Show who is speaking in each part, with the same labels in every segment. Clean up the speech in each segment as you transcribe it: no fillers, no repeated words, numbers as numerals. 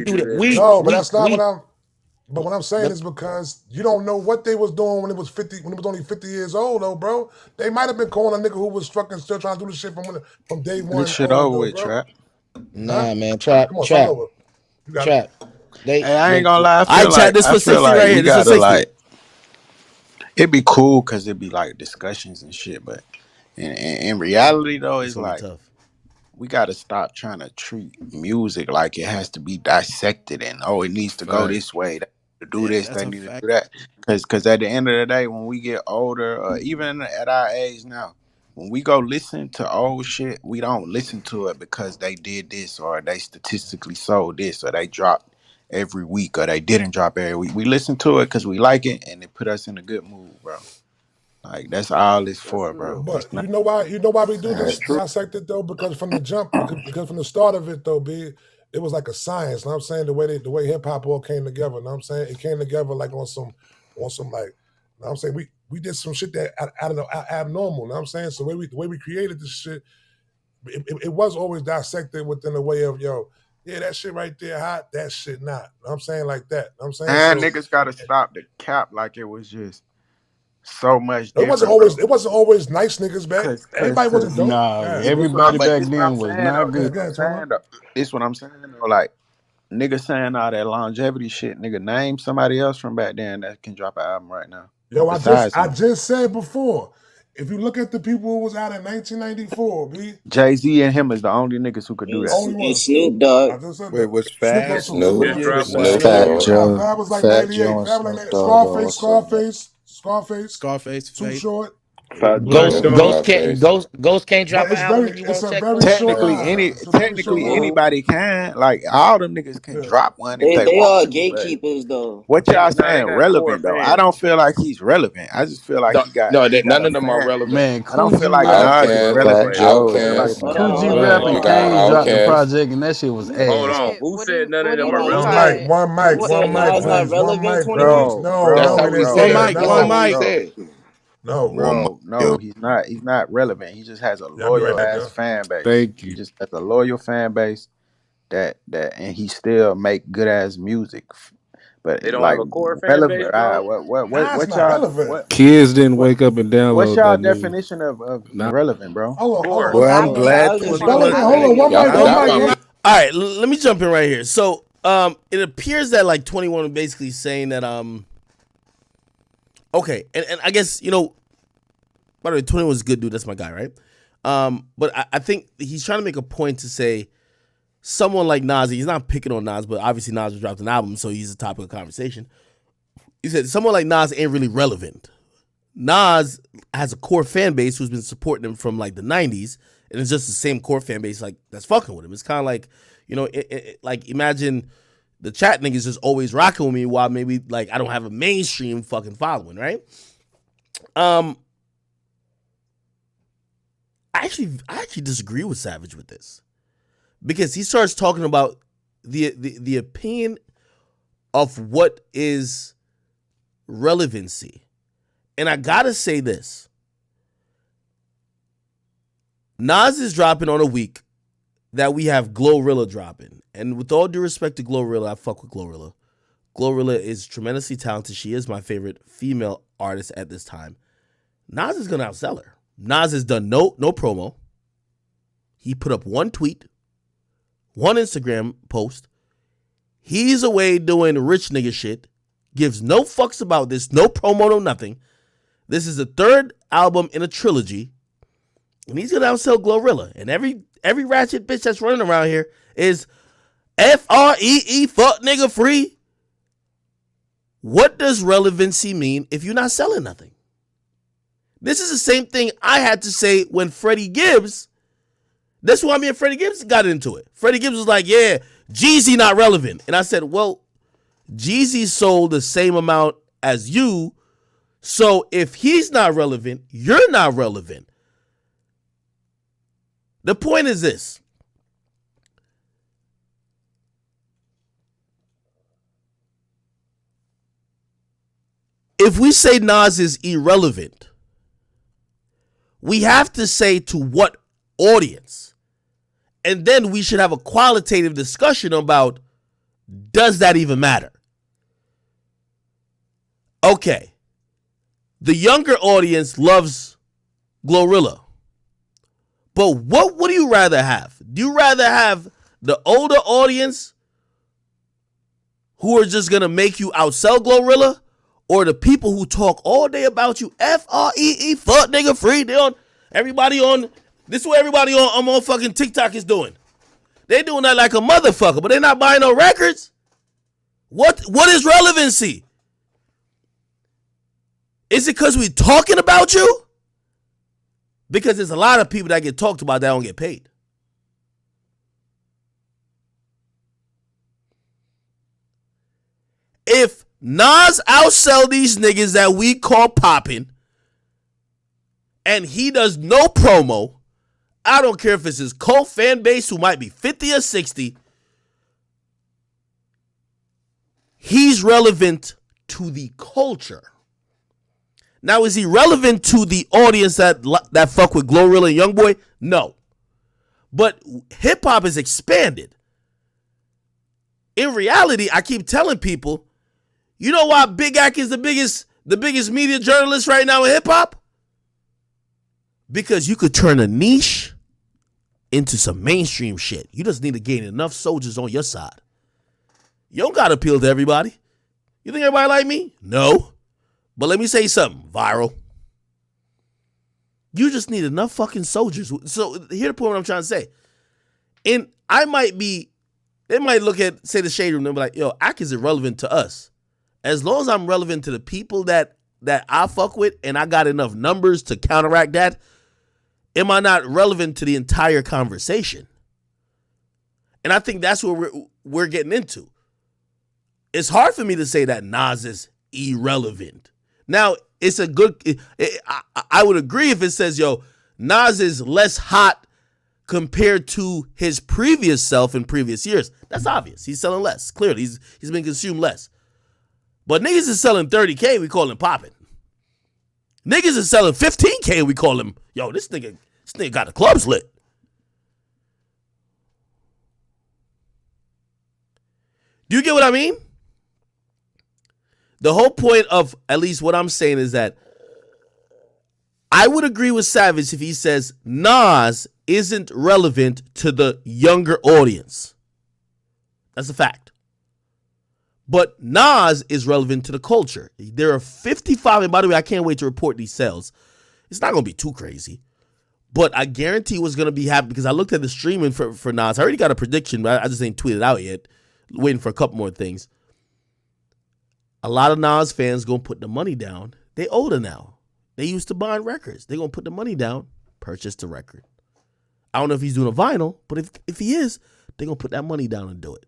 Speaker 1: do that.
Speaker 2: No, but that's not what I'm. But what I'm saying is because you don't know what they was doing when it was 50, when it was only 50 years old, though, bro. They might have been calling a nigga who was struck and still trying to do the shit from day
Speaker 3: This
Speaker 2: one
Speaker 3: shit
Speaker 2: on,
Speaker 3: over
Speaker 2: though,
Speaker 3: with,
Speaker 2: bro.
Speaker 3: trap.
Speaker 2: Huh?
Speaker 1: Nah, man. Trap,
Speaker 2: Come on, start
Speaker 1: trap,
Speaker 2: over. You got it.
Speaker 1: trap.
Speaker 3: Hey, I ain't gonna lie.
Speaker 4: I chat this
Speaker 3: I
Speaker 4: for
Speaker 3: feel
Speaker 4: 60
Speaker 3: like
Speaker 4: right
Speaker 3: we
Speaker 4: here. This for
Speaker 3: gotta
Speaker 4: 60.
Speaker 3: like. It'd be cool because it'd be like discussions and shit, but in reality though,
Speaker 4: It's
Speaker 3: it's
Speaker 4: gonna be
Speaker 3: like
Speaker 4: tough.
Speaker 3: we gotta stop trying to treat music like it has to be dissected and it needs to go
Speaker 5: Fact.
Speaker 3: this way. They need to do
Speaker 4: Yeah,
Speaker 3: this,
Speaker 4: that's
Speaker 3: they
Speaker 4: a
Speaker 3: need to
Speaker 4: fact.
Speaker 3: do that. Because at the end of the day, when we get older, or even at our age now, when we go listen to old shit, we don't listen to it because they did this or they statistically sold this or they dropped every week or they didn't drop every week. We listen to it because we like it and it put us in a good mood, bro. Like that's all it's
Speaker 6: That's
Speaker 3: for, bro.
Speaker 6: real.
Speaker 2: But
Speaker 3: It's not.
Speaker 2: you know why we do
Speaker 6: That's true.
Speaker 2: dissect it though? Because from the jump, because from the start of it though, it was like a science. Know what I'm saying the way hip hop all came together. Know what I'm saying it came together like on some like. Know what I'm saying we did some shit that I don't know abnormal. Know what I'm saying so the way we created this shit, it was always dissected within the way of yeah, that shit right there hot, that shit not. Know what I'm saying like that. Know what I'm saying
Speaker 3: And
Speaker 2: so.
Speaker 3: niggas gotta stop the cap like it was just so much
Speaker 2: It wasn't
Speaker 3: different,
Speaker 2: always
Speaker 3: bro.
Speaker 2: it wasn't always nice niggas back. Everybody wasn't
Speaker 3: Cause
Speaker 2: dope.
Speaker 5: Nah,
Speaker 2: Yeah,
Speaker 5: everybody
Speaker 3: but
Speaker 5: back
Speaker 3: this what I'm
Speaker 5: then was
Speaker 3: saying
Speaker 5: not
Speaker 3: though.
Speaker 2: yeah,
Speaker 3: This
Speaker 5: good.
Speaker 3: what
Speaker 2: go
Speaker 3: I'm
Speaker 2: ahead, Toma.
Speaker 3: saying though. This what I'm saying though. Like niggas saying all that longevity shit. Nigga, name somebody else from back then that can drop an album right now.
Speaker 2: Yo,
Speaker 3: Besides
Speaker 2: I
Speaker 3: him.
Speaker 2: just said before, if you look at the people who was out in 1994,
Speaker 3: Jay-Z and him is the only niggas who could do
Speaker 2: the
Speaker 3: that.
Speaker 2: only
Speaker 7: And
Speaker 2: one.
Speaker 7: Snoop Dogg.
Speaker 2: I just said
Speaker 8: Wait,
Speaker 2: that.
Speaker 8: was
Speaker 2: Snoop
Speaker 8: Fat?
Speaker 2: was
Speaker 6: Snoop,
Speaker 2: Snoop.
Speaker 8: What
Speaker 6: Snoop,
Speaker 8: year was
Speaker 6: Snoop
Speaker 8: Fat?
Speaker 6: had
Speaker 1: Fat
Speaker 6: all
Speaker 1: Joe,
Speaker 2: Fab was like
Speaker 1: Fat
Speaker 2: 98.
Speaker 1: Joe, and
Speaker 2: Fab was
Speaker 1: Snoop
Speaker 2: like
Speaker 1: Dogg also.
Speaker 2: Scarface,
Speaker 4: Scarface,
Speaker 2: Too
Speaker 4: Fate.
Speaker 2: Short.
Speaker 6: Fat
Speaker 1: Ghost,
Speaker 6: Joe,
Speaker 1: Ghost can't,
Speaker 6: Scarface.
Speaker 1: Ghost can't drop
Speaker 2: But
Speaker 1: an album and you
Speaker 2: it's
Speaker 1: won't
Speaker 2: a
Speaker 1: check
Speaker 2: very
Speaker 1: for him.
Speaker 2: short
Speaker 3: Technically,
Speaker 2: line. It's a very short
Speaker 3: technically
Speaker 2: line.
Speaker 7: Who?
Speaker 3: anybody can. Like all them niggas can
Speaker 2: Yeah.
Speaker 3: drop one if
Speaker 7: They
Speaker 3: they
Speaker 7: they
Speaker 3: want
Speaker 7: are
Speaker 3: to. But
Speaker 7: gatekeepers though.
Speaker 3: what y'all saying
Speaker 6: They got core
Speaker 3: relevant though? I
Speaker 6: fans.
Speaker 3: don't feel like he's relevant. I just feel like
Speaker 6: No, no,
Speaker 3: he got
Speaker 6: none
Speaker 3: a
Speaker 6: of them are
Speaker 3: fan.
Speaker 6: relevant.
Speaker 5: Man,
Speaker 3: I don't feel
Speaker 5: Coogee
Speaker 3: like
Speaker 5: rap,
Speaker 3: Nas is
Speaker 6: Outcast,
Speaker 1: Fat
Speaker 3: relevant. I
Speaker 1: Joe
Speaker 3: feel
Speaker 1: is
Speaker 3: like
Speaker 6: Outcast.
Speaker 1: relevant.
Speaker 7: Hold on,
Speaker 5: Coogee
Speaker 7: hold
Speaker 5: rap,
Speaker 7: on,
Speaker 5: and
Speaker 6: You
Speaker 7: hold on,
Speaker 6: got
Speaker 7: hold
Speaker 5: Kane
Speaker 7: on.
Speaker 5: dropped the
Speaker 6: Outcast.
Speaker 5: project, and that shit was
Speaker 6: Hold
Speaker 5: ass.
Speaker 6: on. Who
Speaker 9: What
Speaker 6: said
Speaker 9: do
Speaker 6: none of
Speaker 9: what do
Speaker 6: them
Speaker 9: you
Speaker 6: are
Speaker 9: mean
Speaker 2: One
Speaker 6: relevant?
Speaker 2: mic,
Speaker 9: by
Speaker 2: one mic,
Speaker 7: Who
Speaker 2: one
Speaker 7: said
Speaker 2: mic,
Speaker 7: Nas not
Speaker 2: please. One
Speaker 7: relevant
Speaker 2: mic, please.
Speaker 7: 2020?
Speaker 2: No,
Speaker 6: That's
Speaker 2: no,
Speaker 6: not
Speaker 2: we
Speaker 6: what he
Speaker 2: didn't say
Speaker 4: One
Speaker 2: that.
Speaker 6: said.
Speaker 4: mic,
Speaker 6: That's
Speaker 4: one
Speaker 6: not
Speaker 2: No,
Speaker 6: what he
Speaker 4: mic.
Speaker 6: said.
Speaker 2: no.
Speaker 6: One mic.
Speaker 3: He's not relevant. He just has a
Speaker 2: Yeah, I'll be right
Speaker 3: loyal
Speaker 2: back,
Speaker 3: ass
Speaker 2: yo.
Speaker 3: fan base.
Speaker 5: Thank
Speaker 3: He
Speaker 5: you.
Speaker 3: just has a loyal fan base and he still make good ass music. But
Speaker 6: They don't have
Speaker 3: like
Speaker 6: a core fan base,
Speaker 3: relevant,
Speaker 6: bro.
Speaker 2: Nas not relevant.
Speaker 5: Kids didn't
Speaker 3: what
Speaker 5: wake up and
Speaker 3: what's
Speaker 5: download
Speaker 3: y'all
Speaker 5: that nigga.
Speaker 3: definition of
Speaker 5: Not
Speaker 3: relevant, bro?
Speaker 2: Hold
Speaker 6: Core.
Speaker 2: on,
Speaker 8: Well, I'm
Speaker 2: hold on.
Speaker 7: I
Speaker 8: glad
Speaker 7: was just
Speaker 4: One,
Speaker 2: Relevant,
Speaker 7: responding
Speaker 2: hold
Speaker 7: to
Speaker 2: on,
Speaker 7: you.
Speaker 2: one
Speaker 6: Y'all
Speaker 2: mic,
Speaker 4: all
Speaker 2: one
Speaker 6: stop
Speaker 2: mic,
Speaker 6: it.
Speaker 2: yo.
Speaker 4: right, let me jump in right here. So, it appears that like 21 was basically saying that okay, and I guess by the way, 21 was a good dude. That's my guy, right? But I think he's trying to make a point to say someone like Nas. He's not picking on Nas, but obviously Nas just dropped an album, so he's a topic of conversation. He said someone like Nas ain't really relevant. Nas has a core fan base who's been supporting him from like the 90s, and it's just the same core fan base like that's fucking with him. It's kind of like, like imagine the chat niggas just always rocking with me while maybe like I don't have a mainstream fucking following, right? Um, I actually disagree with Savage with this because he starts talking about the opinion of what is relevancy. And I gotta say this. Nas is dropping on a week that we have Glorilla dropping. And with all due respect to Glorilla, I fuck with Glorilla. Glorilla is tremendously talented. She is my favorite female artist at this time. Nas is gonna outsell her. Nas has done no promo. He put up one tweet, one Instagram post. He's away doing rich nigga shit. Gives no fucks about this, no promo, no nothing. This is the third album in a trilogy, and he's gonna outsell Glorilla. And every ratchet bitch that's running around here is FREE, fuck nigga free. What does relevancy mean if you're not selling nothing? This is the same thing I had to say when Freddie Gibbs. That's why me and Freddie Gibbs got into it. Freddie Gibbs was like, yeah, Jeezy not relevant. And I said, well, Jeezy sold the same amount as you. So if he's not relevant, you're not relevant. The point is this. If we say Nas is irrelevant, we have to say to what audience. And then we should have a qualitative discussion about Does that even matter? Okay. The younger audience loves Glorilla. But what would you rather have? Do you rather have the older audience who are just going to make you outsell Glorilla, or the people who talk all day about you, F-R-E-E, fuck nigga free? They on, everybody on, this is what everybody on fucking TikTok is doing. They doing that like a motherfucker, but they're not buying no records. What is relevancy? Is it because we talking about you? Because there's a lot of people that get talked about that don't get paid. If Nas outsell these niggas that we call popping, and he does no promo, I don't care if it's his cult fan base who might be 50 or 60, he's relevant to the culture. Now, is he relevant to the audience that fuck with Glorilla and Youngboy? No. But hip-hop has expanded. In reality, I keep telling people, you know why Big Ack is the biggest media journalist right now in hip-hop? Because you could turn a niche into some mainstream shit. You just need to gain enough soldiers on your side. You don't got to appeal to everybody. You think everybody like me? No. But let me say something, viral. You just need enough fucking soldiers. So here's the point what I'm trying to say. And they might look at, say, the Shade Room, and be like, yo, Ack is irrelevant to us. As long as I'm relevant to the people that I fuck with and I got enough numbers to counteract that, am I not relevant to the entire conversation? And I think that's what we're getting into. It's hard for me to say that Nas is irrelevant. Now, it's a good, I would agree if it says, yo, Nas is less hot compared to his previous self in previous years. That's obvious. He's selling less. Clearly, he's been consumed less. But niggas is selling 30K, we call him popping. Niggas is selling 15K, we call him, yo, this nigga got the clubs lit. Do you get what I mean? The whole point of at least what I'm saying is that I would agree with Savage if he says Nas isn't relevant to the younger audience. That's a fact. But Nas is relevant to the culture. There are 55, and by the way, I can't wait to report these sales. It's not going to be too crazy. But I guarantee what's going to be happening, because I looked at the streaming for Nas. I already got a prediction, but I just ain't tweeted out yet. Waiting for a couple more things. A lot of Nas fans going to put the money down. They older now. They used to buying records. They're going to put the money down, purchase the record. I don't know if he's doing a vinyl, but if he is, they're going to put that money down and do it.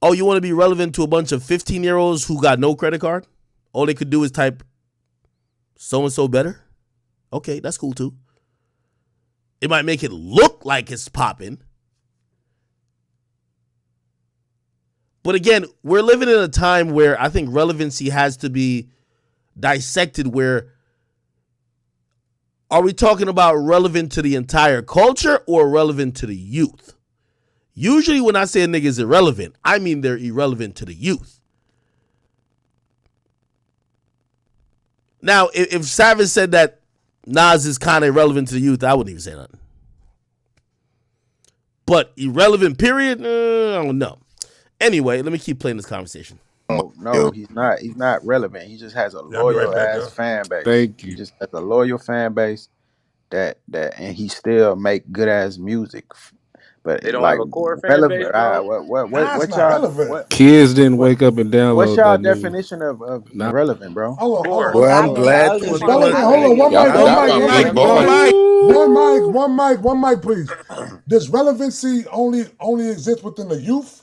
Speaker 4: Oh, you want to be relevant to a bunch of 15-year-olds who got no credit card? All they could do is type so-and-so better? Okay, that's cool too. It might make it look like it's popping. But again, we're living in a time where I think relevancy has to be dissected, where are we talking about relevant to the entire culture or relevant to the youth? Usually when I say a nigga is irrelevant, I mean they're irrelevant to the youth. Now, if Savage said that Nas is kind of irrelevant to the youth, I wouldn't even say nothing. But irrelevant, period? I don't know. Anyway, let me keep playing this conversation.
Speaker 3: No, he's not. He's not relevant. He just has a loyal ass fan base.
Speaker 1: Thank you.
Speaker 3: He just has a loyal fan base that and he still make good ass music. But
Speaker 5: they don't
Speaker 3: like,
Speaker 5: have a core fan base.
Speaker 3: What y'all?
Speaker 1: Kids didn't wake up and download.
Speaker 3: What's y'all definition of relevant, bro?
Speaker 2: Hold on.
Speaker 1: Well, I'm glad.
Speaker 2: Hold on. One mic, please. Does relevancy only exist within the youth?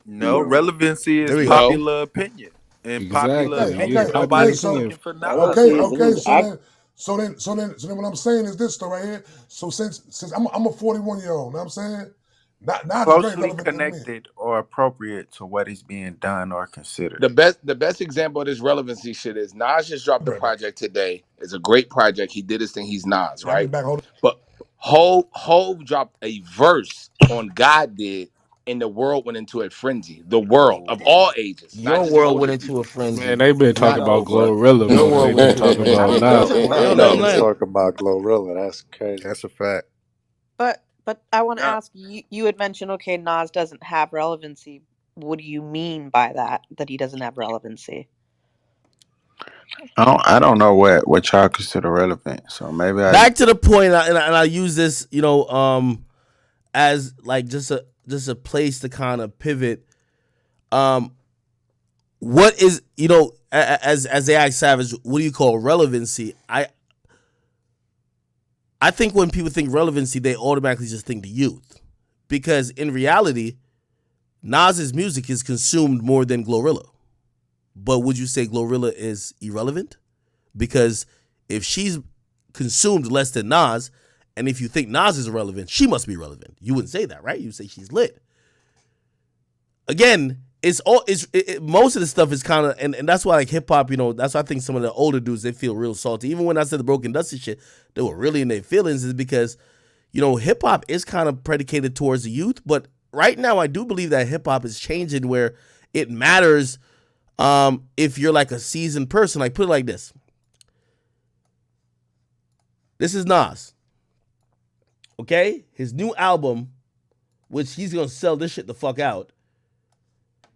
Speaker 5: No, relevancy is popular opinion. And popular opinion, nobody's looking for Nas.
Speaker 2: Okay. So then what I'm saying is this though right here. So since I'm a 41-year-old, you know what I'm saying? Not
Speaker 3: closely connected or appropriate to what is being done or considered.
Speaker 6: The best example of this relevancy shit is Nas just dropped a project today. It's a great project. He did his thing. He's Nas, right? But Hove dropped a verse on God Did and the world went into a frenzy. The world of all ages, not
Speaker 7: Your
Speaker 6: just the
Speaker 7: world went
Speaker 6: older
Speaker 7: into a
Speaker 6: people.
Speaker 7: frenzy.
Speaker 1: Man, they been talking about Glorilla,
Speaker 7: Your
Speaker 1: bro. They
Speaker 7: world went
Speaker 1: been
Speaker 7: into a
Speaker 1: talking
Speaker 7: frenzy.
Speaker 1: about Nas.
Speaker 8: Ain't nobody talking about Glorilla. That's crazy.
Speaker 9: That's a fact.
Speaker 10: But I want to ask you. You had mentioned, okay, Nas doesn't have relevancy. What do you mean by that? That he doesn't have relevancy?
Speaker 3: I don't know what y'all consider relevant. So maybe
Speaker 4: back to the point, and I use this, as like just a place to kind of pivot. What is, as they ask Savage, what do you call relevancy? I think when people think relevancy, they automatically just think the youth, because in reality, Nas's music is consumed more than Glorilla. But would you say Glorilla is irrelevant? Because if she's consumed less than Nas, and if you think Nas is irrelevant, she must be relevant. You wouldn't say that, right? You say she's lit. Again, most of the stuff is kind of, and that's why like hip hop, that's why I think some of the older dudes, they feel real salty. Even when I said the Broken Dusty shit, they were really in their feelings, is because, hip hop is kind of predicated towards the youth. But right now, I do believe that hip hop is changing where it matters if you're like a seasoned person. Like, put it like this. This is Nas. Okay? His new album, which he's going to sell this shit the fuck out.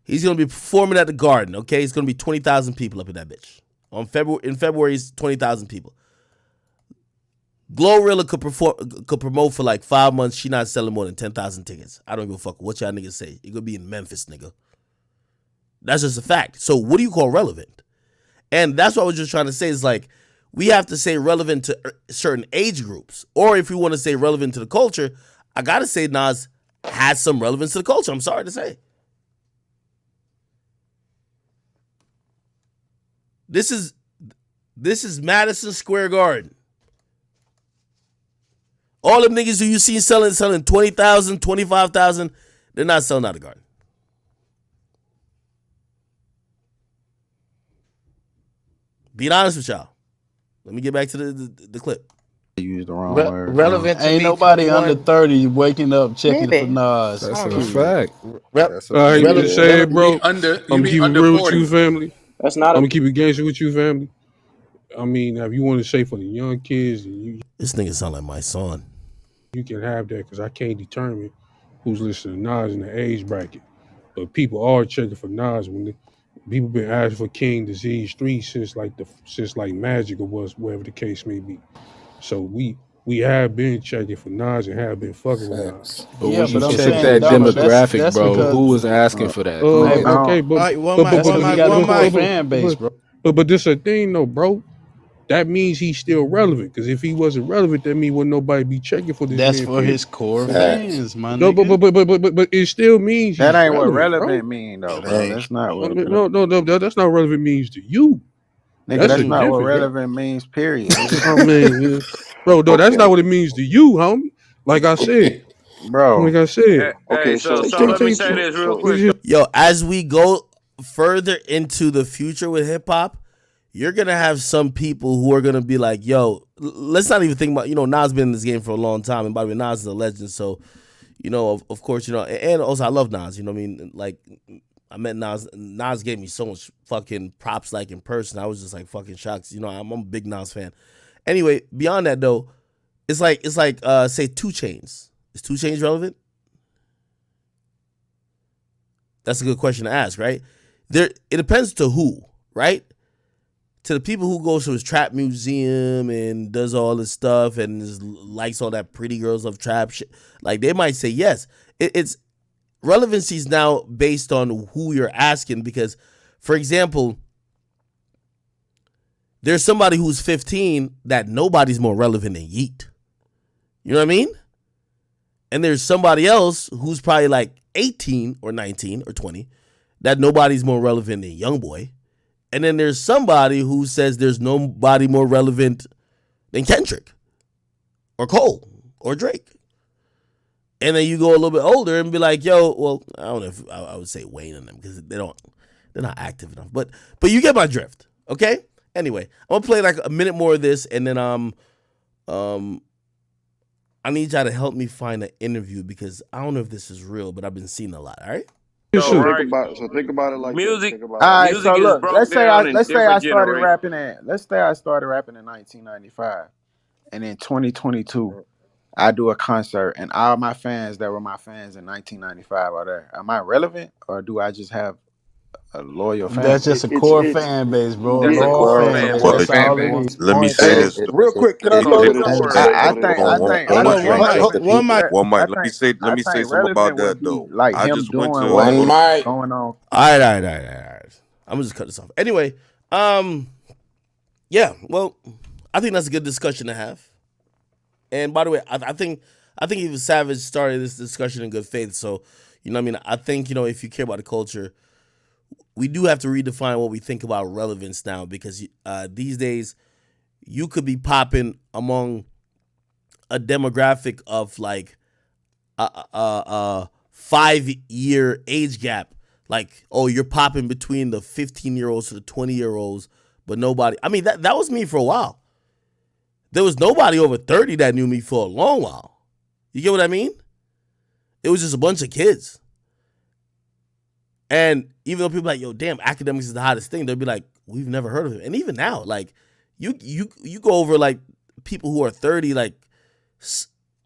Speaker 4: He's going to be performing at the Garden, okay? It's going to be 20,000 people up in that bitch. In February, it's 20,000 people. Glorilla could promote for like 5 months. She not selling more than 10,000 tickets. I don't give a fuck what y'all niggas say. It could be in Memphis, nigga. That's just a fact. So what do you call relevant? And that's what I was just trying to say is like, we have to say relevant to certain age groups. Or if we want to say relevant to the culture, I got to say Nas has some relevance to the culture. I'm sorry to say. This is Madison Square Garden. All them niggas who you see selling 20,000, 25,000, they're not selling out the Garden. Being honest with y'all. Let me get back to the clip.
Speaker 3: I used the wrong word.
Speaker 7: Relevant to
Speaker 11: Ain't
Speaker 7: me,
Speaker 11: nobody under 30 waking up checking for Nas.
Speaker 1: That's a fact.
Speaker 9: That's a
Speaker 1: I
Speaker 9: fact.
Speaker 1: hate to say it, bro. I'm
Speaker 6: You
Speaker 1: gonna
Speaker 6: mean
Speaker 1: keep it
Speaker 6: under
Speaker 1: real with
Speaker 6: 40.
Speaker 1: you, family.
Speaker 12: That's not
Speaker 1: I'm
Speaker 12: a.
Speaker 1: gonna keep it gangster with you, family. I mean, if you want to say for the young kids,
Speaker 4: this nigga sound like my son.
Speaker 1: You can have that because I can't determine who's listening to Nas in the age bracket. But people are checking for Nas when people been asking for King Disease 3 since like Magic or whatever the case may be. So we have been checking for Nas and have been fucking with Nas.
Speaker 9: But
Speaker 11: Yeah,
Speaker 9: when you
Speaker 11: but I'm
Speaker 9: check
Speaker 11: saying,
Speaker 9: that
Speaker 11: Dama,
Speaker 9: demographic,
Speaker 11: that's
Speaker 9: bro,
Speaker 11: because
Speaker 9: who was asking for that?
Speaker 1: Okay, but
Speaker 11: that's because he got a core fan base, bro.
Speaker 1: But this a thing though, bro. That means he's still relevant. Because if he wasn't relevant, that means wouldn't nobody be checking for this
Speaker 11: That's
Speaker 1: man.
Speaker 11: for his core fans, my
Speaker 1: No,
Speaker 11: nigga.
Speaker 1: but it still means
Speaker 3: That
Speaker 1: he's
Speaker 3: ain't what
Speaker 1: relevant,
Speaker 3: relevant
Speaker 1: bro.
Speaker 3: mean though, bro. That's not what
Speaker 1: No, that's not relevant means to you.
Speaker 3: nigga. That's
Speaker 1: a
Speaker 3: not what
Speaker 1: different,
Speaker 3: relevant means. Period.
Speaker 1: Oh man, yeah. Bro, no, that's not what it means to you, homie. Like I said,
Speaker 3: bro.
Speaker 12: Okay, so
Speaker 13: let me say this real quick.
Speaker 4: Yo, as we go further into the future with hip hop, you're gonna have some people who are gonna be like, yo, let's not even think about, Nas been in this game for a long time, and by the way, Nas is a legend, so, of course, and also I love Nas, what I mean? Like, I met Nas gave me so much fucking props, like, in person. I was just like fucking shocked. I'm a big Nas fan. Anyway, beyond that though, it's like say 2 Chainz. Is 2 Chainz relevant? That's a good question to ask, right? It depends to who, right? To the people who goes to his trap museum and does all this stuff and likes all that pretty girls of trap shit, like, they might say yes. It's relevancy is now based on who you're asking, because, for example, there's somebody who's 15 that nobody's more relevant than Yeet. You know what I mean? And there's somebody else who's probably like 18 or 19 or 20 that nobody's more relevant than Youngboy. And then there's somebody who says there's nobody more relevant than Kendrick or Cole or Drake. And then you go a little bit older and be like, yo, well, I don't know if I would say Wayne and them because they're not active enough. But you get my drift, okay? Anyway, I'm gonna play like a minute more of this, and then I'm I need y'all to help me find an interview because I don't know if this is real, but I've been seeing a lot. All right.
Speaker 7: So think about it like this.
Speaker 13: Music,
Speaker 7: Think about it
Speaker 3: All
Speaker 7: like
Speaker 3: right,
Speaker 7: this.
Speaker 3: so
Speaker 13: music is
Speaker 3: look,
Speaker 13: broke down in
Speaker 3: let's say I
Speaker 13: different
Speaker 3: started
Speaker 13: generations.
Speaker 3: rapping in 1995, and in 2022 I do a concert, and all my fans that were my fans in 1995 are there. Am I relevant, or do I just have a loyal fan
Speaker 11: That's
Speaker 3: base?
Speaker 11: just a core fan base, bro. A
Speaker 13: That's a
Speaker 11: loyal
Speaker 13: core
Speaker 11: fan
Speaker 13: fan
Speaker 11: base.
Speaker 5: Well,
Speaker 11: That's
Speaker 13: base.
Speaker 11: all it is.
Speaker 5: let me say
Speaker 7: Hey,
Speaker 5: this.
Speaker 7: real quick, can I
Speaker 13: So
Speaker 7: throw
Speaker 13: it's
Speaker 7: this
Speaker 13: a
Speaker 7: in there?
Speaker 13: word.
Speaker 3: I think
Speaker 5: Hold on,
Speaker 4: One mic.
Speaker 3: relevant.
Speaker 4: One mic.
Speaker 5: one mic.
Speaker 3: I
Speaker 5: Let me say
Speaker 3: think
Speaker 5: something about
Speaker 3: relevant
Speaker 5: that
Speaker 3: would be
Speaker 5: though.
Speaker 3: like
Speaker 5: I
Speaker 3: him
Speaker 5: just went
Speaker 3: doing
Speaker 5: to
Speaker 3: what
Speaker 12: One
Speaker 3: is
Speaker 12: mic.
Speaker 3: going on.
Speaker 4: All right. I'm gonna just cut this off. Anyway, yeah. Well, I think that's a good discussion to have. And by the way, I think even Savage started this discussion in good faith. So, you know what I mean? I think, if you care about the culture, we do have to redefine what we think about relevance now because these days you could be popping among a demographic of like a 5-year age gap. Like, oh, you're popping between the 15-year-olds to the 20-year-olds, but nobody. I mean, that was me for a while. There was nobody over 30 that knew me for a long while. You get what I mean? It was just a bunch of kids. And even though people are like, yo, damn, Akademiks is the hottest thing, they'll be like, we've never heard of him. And even now, like, you go over like people who are 30, like,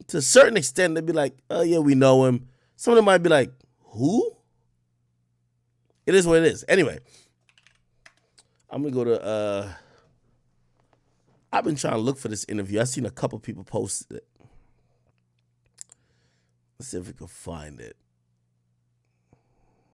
Speaker 4: to a certain extent, they'll be like, oh yeah, we know him. Some of them might be like, who? It is what it is. Anyway, I'm gonna go to I've been trying to look for this interview. I've seen a couple people post it. Let's see if we can find it.